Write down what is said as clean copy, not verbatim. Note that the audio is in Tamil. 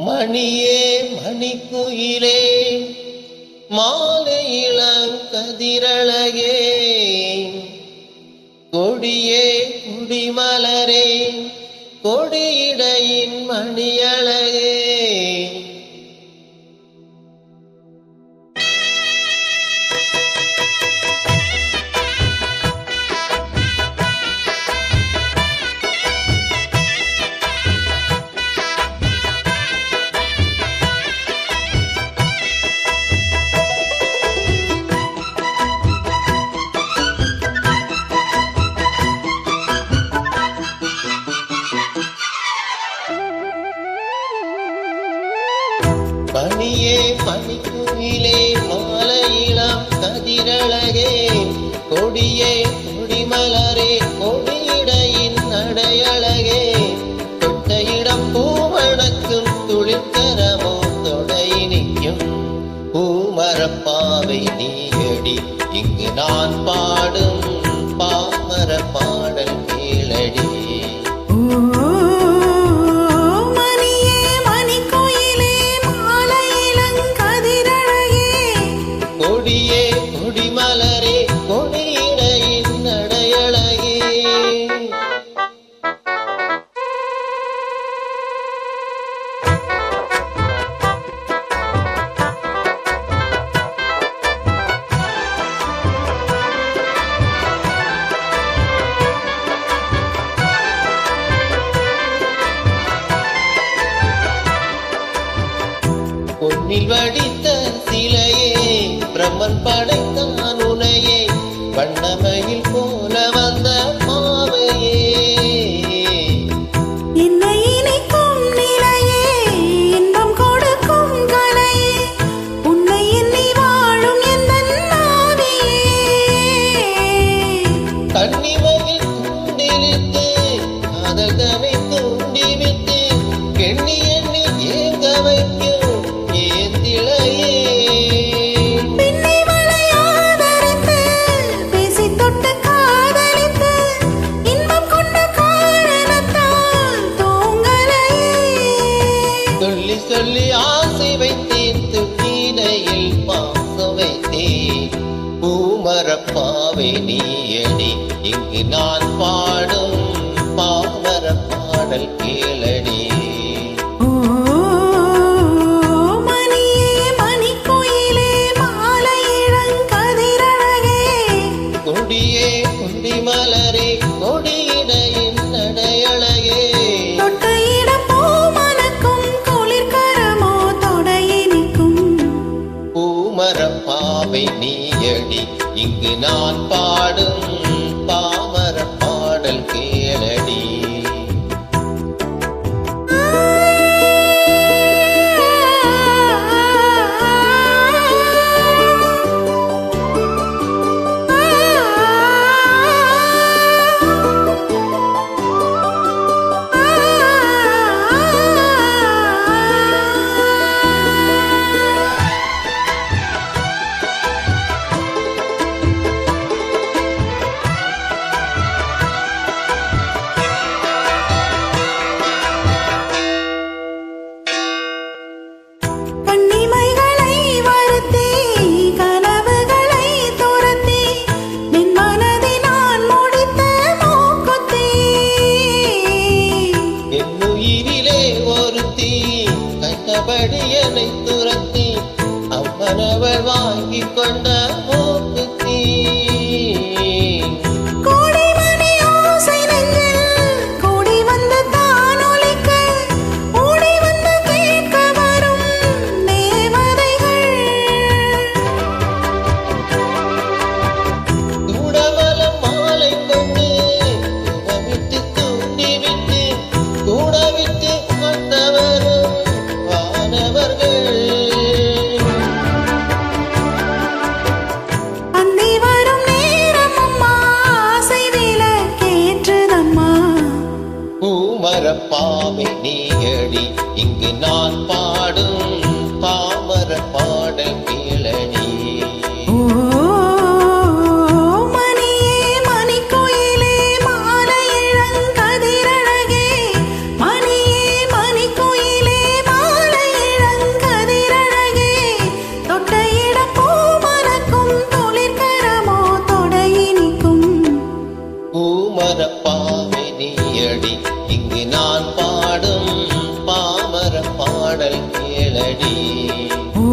மணியே மணிக்குயிலே மாலை இளங்கதிரழகே கொடியே குடிமலரே கொடியிடையின் மணியழகே மணியே மணிக்குயிலே மாலையிளம் கதிரழகே கொடியே கொடிமலரே கொடியிடையின் நடையழகே தொட்ட இடம் பூமணக்கும் துளிர்கரமோ தொடையினிக்கும் பூமரப்பாவை நீயடி இங்கு நான் பாடும் பாமர பாடல் கேளடி. கொடியே கொடிமலரே கொடியிடையின் நடையழகே பொன்னில் வடித்த சிலையே பிரம்மன் படைத்தான் உனையே வண்ணமயில் போல வந்த மாவையே என்னை இணைக்கும் நிலையே இன்பம் கொடுக்கும் கலையே உன்னை எண்ணி வாழும் எந்த நாவியே கன்னிமயில் தூண்டிலிட்டு காதல் தனை தூண்டிவிட்டு எண்ணி எண்ணி ஏங்க வைக்கும் ஏந்திழையே சொல்லி ஆசை வைத்தேன் துணினையில் பாசம் வைத்தேன் பூமரப்பாவை நீயடி இங்கு நான் பாடும் பாமர பாடல் கேளடி. கொடியே கொடிமலரே கொடியிடையின் நடையழகே பூமரப்பாவை நீயடி இங்கு நான் பாடும் பாமர பாடல் கேளடி. என்னை துரத்தி அம்மனவள் வாங்கி கொண்ட மூக்குத்தி கூடவலம் மாலை கொண்டு விட்டு தூண்டி விட்டு கூட விட்டு வந்தவரும் பூமரப்பாவை நீயடி இங்கு நான் பாடும் பாமர பாடல் கேளடி. மணியே மணிக்குயிலே மாலை இளங்கதிரழகே பாடல் கேளடி. ஓ